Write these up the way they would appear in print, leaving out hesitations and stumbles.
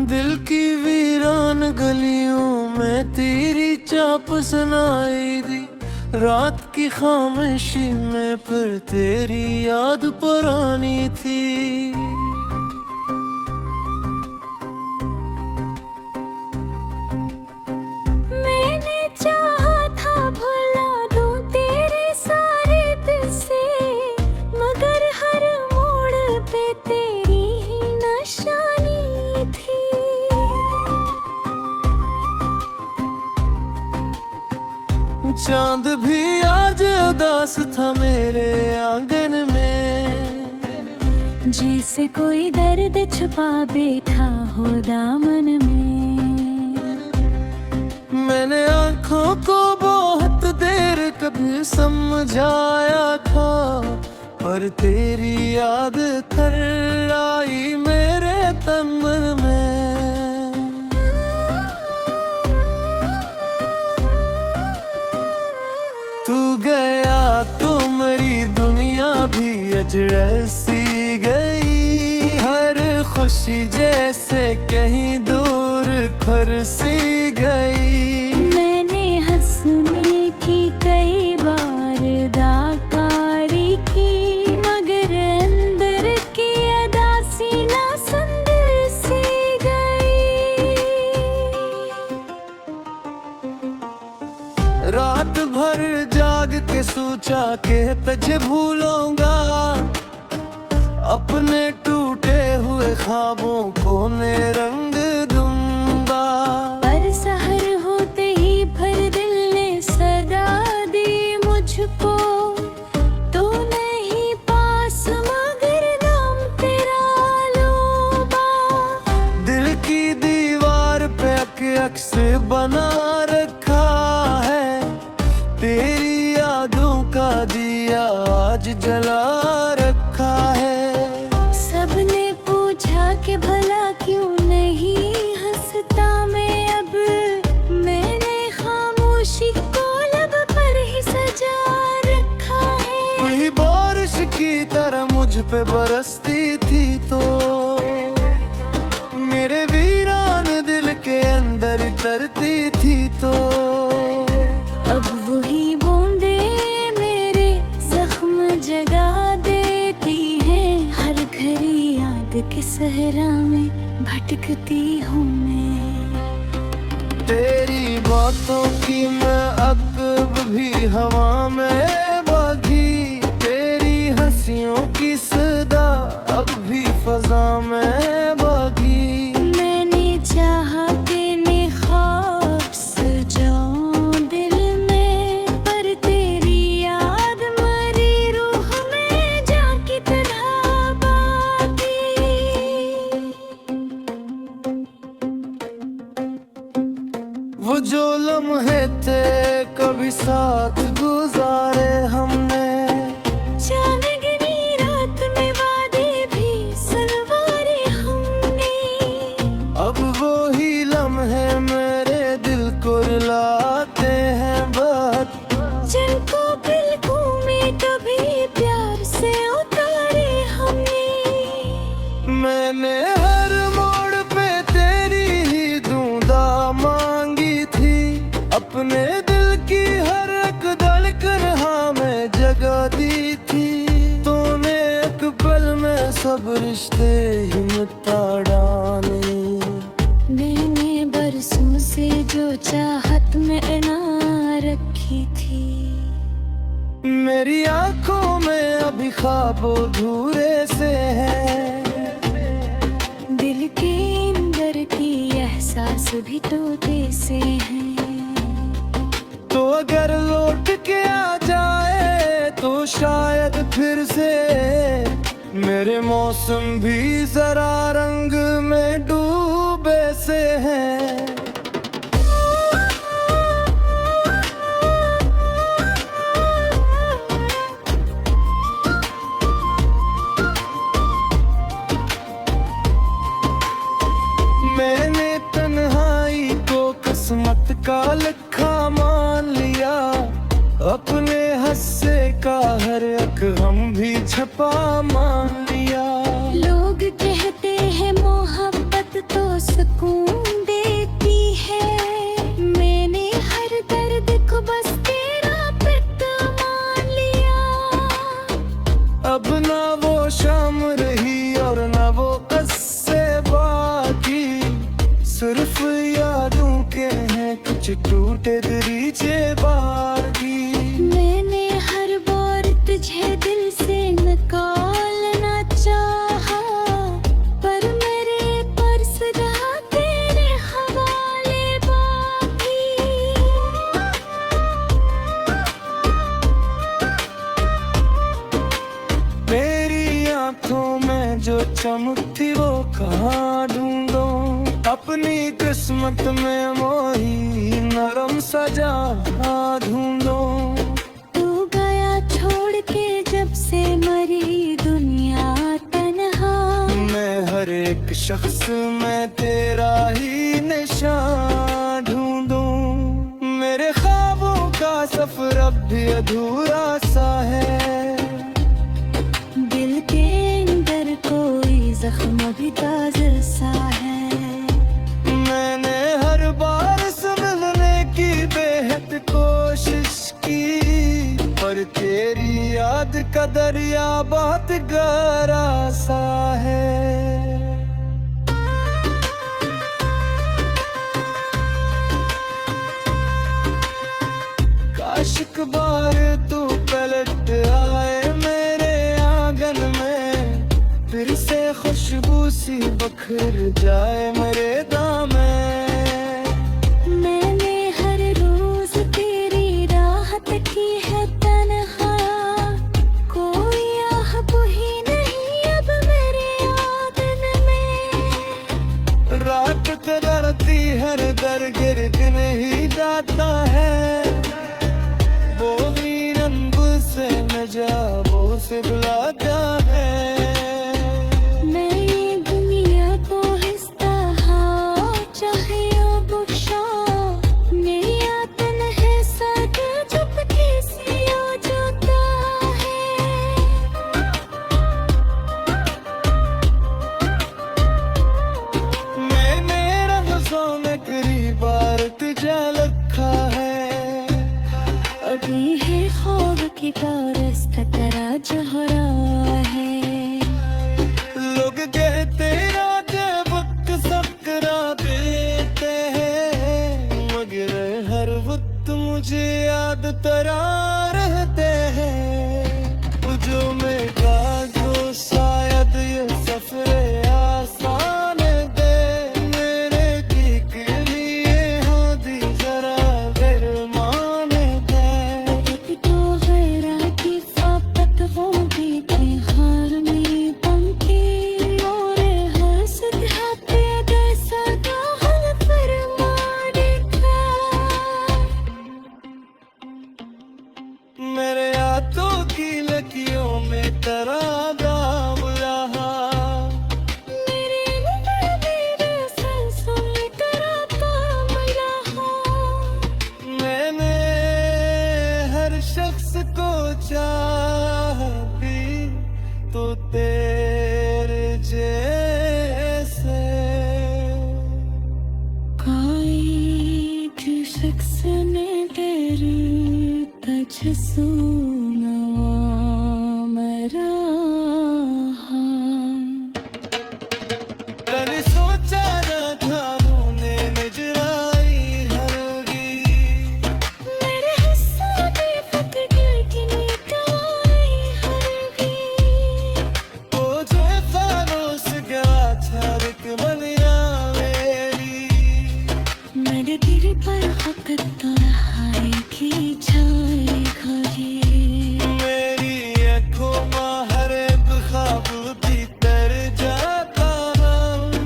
दिल की वीरान गलियों में तेरी चाप सुनाई दी। रात की खामोशी में फिर तेरी याद पुरानी थी। मैंने चाहा था भुला दूं तेरे सारे किस्से, मगर हर मोड़ पे तेरी ही निशानी थी। चांद भी आज उदास था मेरे आंगन में, जैसे कोई दर्द छुपा बैठा हो दामन में। मैंने आँखों को बहुत देर कभी समझाया था, पर तेरी याद कर आई मेरे तन में। तू गया तो मेरी दुनिया भी अजड़ सी गई। हर खुशी जैसे कहीं दूर खर सी गई। मैंने हंसने की कई बार दाकारी की, मगर अंदर की अदासी ना संदर सी गई। रात भर जाग के सोचा के तुझे भूलूंगा, अपने टूटे हुए ख्वाबों को नए रंग दूंगा। पर सहर होते ही फिर दिल ने सदा दी मुझको, तो नहीं पास मगर नाम तेरा लूबा। दिल की दीवार पे अक्स बना रखा है, तेरी यादों का दिया आज जला रखा है। सबने पूछा कि भला क्यों नहीं हंसता मैं अब, मैंने खामोशी को लब पर ही सजा रखा है। वही बारिश की तरह मुझ पे बरसती थी तो मेरे वीरान दिल के अंदर तरती थी तो। अब वही बूंदे मेरे जख्म जगा देती हैं, हर घड़ी याद के सहरा में भटकती हूँ मैं। तेरी बातों की मैं अब भी हवा में बागी, तेरी हंसियों की सदा अब भी फजा में बागी। मैंने चाहा कि ख्वाब सजाऊं दिल में, पर तेरी याद मरी रूह में जाके तन्हा बाकी। वो जो लम्हे थे कभी साथ गुजारे हमने, चांदनी रात में वादे भी सलवारे हमने। अब वो ही लम्हे मेरे दिल को रुलाते हैं बात, जिनको पलकों में कभी प्यार से उतारे हमने। मैंने हर मोड़ पे तेरी ही दूंदा मांगी थी, अपने दिल की हर एक धड़कन हाँ में जगह दी थी। तूने एक पल में सब रिश्ते ही मिटा डाले। मैंने बरसों से जो चाहत में ना रखी थी, मेरी आंखों में अभी ख्वाब अधूरे से हैं। दिल के अंदर की एहसास भी तोते से हैं। तो अगर लौट के आ जाए तो शायद फिर से मेरे मौसम भी जरा रंग में डूबे से हैं। मैंने तन्हाई को किस्मत का लिखा मान लिया, अपने हस्से का हर एक हम भी छपा मान लिया। लोग कहते हैं मोहब्बत तो सुकून देती है। मैंने हर दर्द को बस तेरा पिट मान लिया। अब ना वो शाम रही और ना वो कस्से बाकी, सिर्फ यादों के हैं कुछ टूटे दरीचे बाकी। मैंने हर बार तुझे दिल से निकालना चाहा, पर मेरे पर्स रहा तेरे हवाले बाकी। मेरी आंखों में जो चमक थी वो कहाँ ढूंढूं, अपनी किस्मत में मोही नरम सजा ढूंढूं। तू गया छोड़ के जब से मरी दुनिया तन्हा। मैं हर एक शख्स में तेरा ही निशान ढूंढूं। मेरे ख्वाबों का सफर अब भी अधूरा सा है, दिल के अंदर कोई जख्म भी ताज़ा सा है। मैंने हर बार संभलने की बेहद कोशिश की, पर तेरी याद का दरिया बहुत गहरा सा है। काश एक बार तू पलट आए मेरे आंगन में, फिर से खुशबू सी बखर जाए मेरे दामन। मैंने हर रोज तेरी राहत की है तन्हा, कोई आह कोई नहीं अब मेरे आंगन में। रात करती हर दर गिर दिन ही जाता है, वो भी रंग से न जाबो से बुलाता है। मैं ये दुनिया को हिस्सा हाँ चाहे ओ बुशा, मेरी आतन है साथ चुपके से आ जाता है। मैंने रंगों में करीब तुझे रखा है, अभी है ख्वाब की बारिश का तेरा जहरा है। लोग कहते राते वक्त सकरा देते हैं, मगर हर वक्त मुझे याद तरा रहते हैं। जो मेरा जो शायद ये सफर आसान दे, मेरे की के लिए हाथी जरा फिर मान दे। एक तो गैराती फापत वो भी थी हार मेरी पंखी, और हर सदहाते जैसा दाहल फरमा देखा। मेरे हाथों की लकियों में तेरा दाम रहा, मेरे मेरे सांसों में तेरा ताम रहा। मैंने हर शख्स को चाहा भी तो तेरे जैसे। कोई शख्स ने तेरे तजस्सुना मेरा मैंने सोचा न था तूने नजराई हरगी, मेरे हिस्सा में फकड़ की निकाई हरगी। वो जो फारोस गया छारक बनिया मेरी। मेरे दिल पर हक तो रहाई की छाई खड़ी। मेरी आँखों में हर एक ख्वाब भी तर जाता,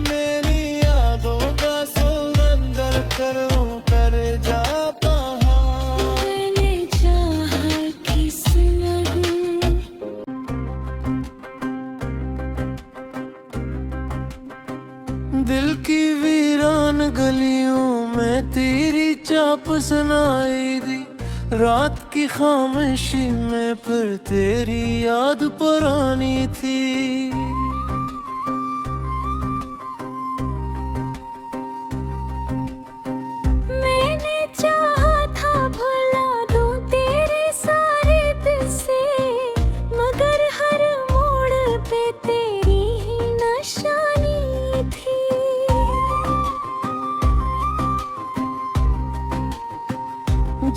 मेरी यादों का समंदर करूं कर जाता। मैंने चाहा किस लगूं, दिल की वीरान गलियों में तेरी चाप सुनाई दी, रात की खामोशी में फिर तेरी याद पुरानी थी।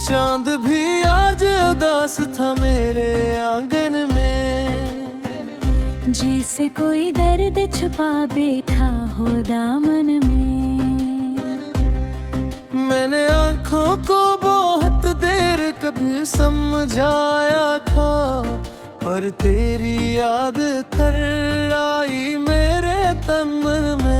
चांद भी आज उदास था मेरे आंगन में, जैसे कोई दर्द छुपा बैठा हो दामन में। मैंने आंखों को बहुत देर कभी समझाया था, पर तेरी याद कर आई मेरे तन में।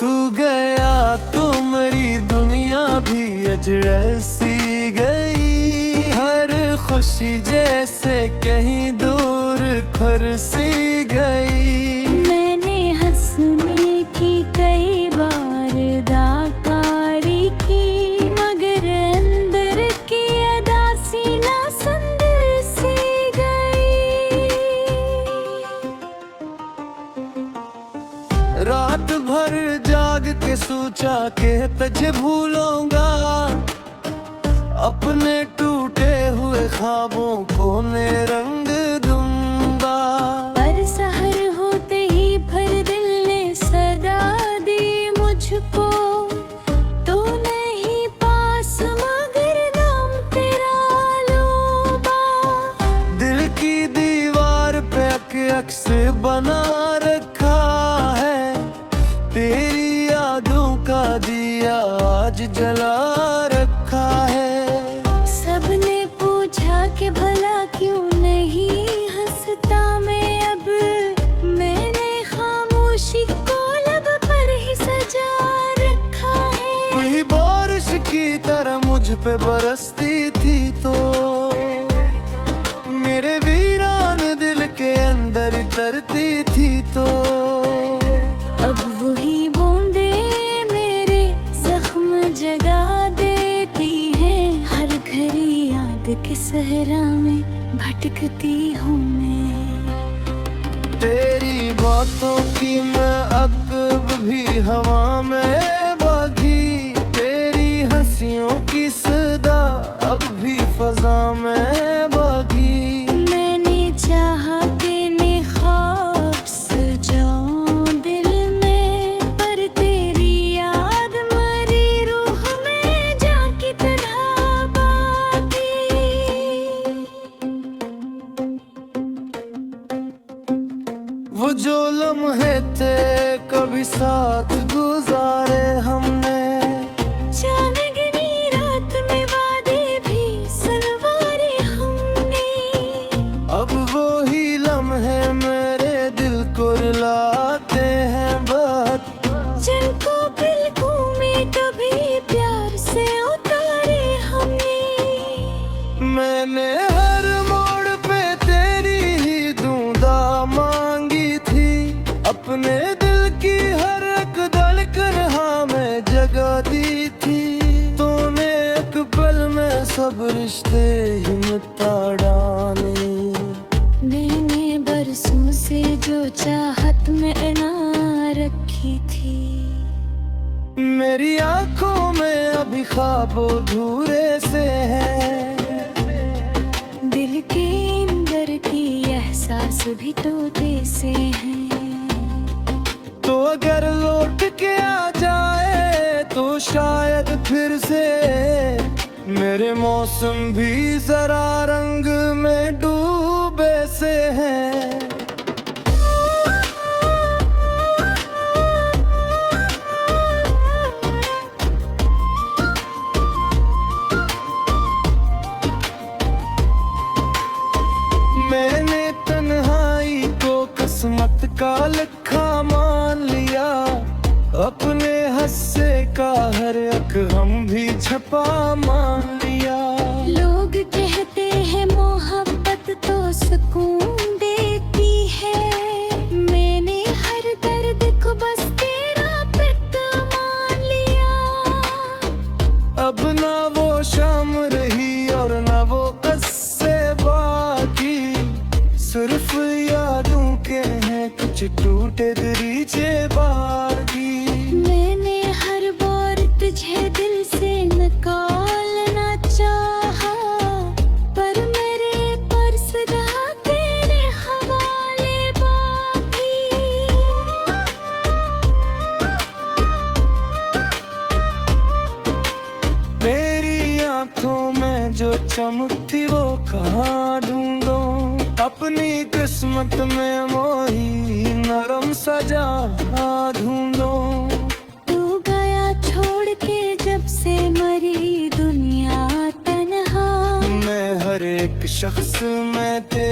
तू गया तो मेरी दुनिया भी अजर सी गई, हर खुशी जैसे कहीं दूर खुर सी गई। मैंने हंसने की कई बार दाकारी की, मगर अंदर की अदासी ना संदर सी गई। रात भर जाग के सोचा के तुझे भूलूंगा, अपने टूटे हुए ख्वाबों को मैं रंग दूंगा। पर सहर होते ही भर दिल ने सदा दी मुझको, तो नहीं पास मगर नाम तेरा लूबा। दिल की दीवार पे अक्स बना रखा है, तेरी यादों का दिया आज जला रखा है। सबने पूछा कि भला क्यों नहीं हंसता मैं अब, मैंने खामोशी को लब पर ही सजा रखा है। कोई बारिश की तरह मुझ पे बरसती थी तो मेरे वीरान दिल के अंदर तरती थी तो। अब वही बूंदे मेरे जख्म जगा देती हैं, हर घड़ी याद के सहरा में भटकती हूँ मैं। तेरी बातों की मैं अब भी हवा में बागी, तेरी हंसियों की सदा अब भी फजा में बागी। मैंने चाहा तेने ख्वाब सजाऊं दिल में, पर तेरी याद मरी रूह में जाके तन्हा बाकी। वो जो लम्हे थे कभी साथ गुजारे हमने, चांदनी रात में वादे भी सनवारे हमने। अब वो ही लम्हे मेरे दिल को रुलाते हैं बात, जिनको पलकों में कभी प्यार से उतारे हमने। मैंने हर मोड़ पे तेरी ही दूंदा मांगी थी, अपने दिल की हर एक धड़कन हाँ मैं जगा दी थी। तूने एक पल में सब रिश्ते ही मिटा डाले, मैंने बरसों से जो चाहत में ना रखी थी। मेरी आंखों में अभी ख्वाब अधूरे से है, दिल के अंदर की एहसास भी तोते से हैं। तो अगर लौट के आ जाए तो शायद फिर से मेरे मौसम भी जरा रंग में डूबे से हैं। मैंने तन्हाई को किस्मत का लिखा मान लिया, अपने हस्से का हर एक हम भी छपा मान लिया। लोग कहते हैं मोहब्बत तो सुकून देती है, मैंने हर दर्द को बस तेरा पिट मान लिया। अब ना वो शाम रही और ना वो कस्से बाकी, सिर्फ यादों के हैं कुछ टूटे दरीचे बाकी। मैंने हर बार तुझे दिल से निकालना चाहा, पर मेरे पर्स रहा तेरे हवाले बाकी। चमकती वो कहाँ ढूंढो, अपनी किस्मत में मोही नरम सजा ढूंढो। तू गया छोड़ के जब से मरी दुनिया तन्हा, मैं हर एक शख्स में तेरे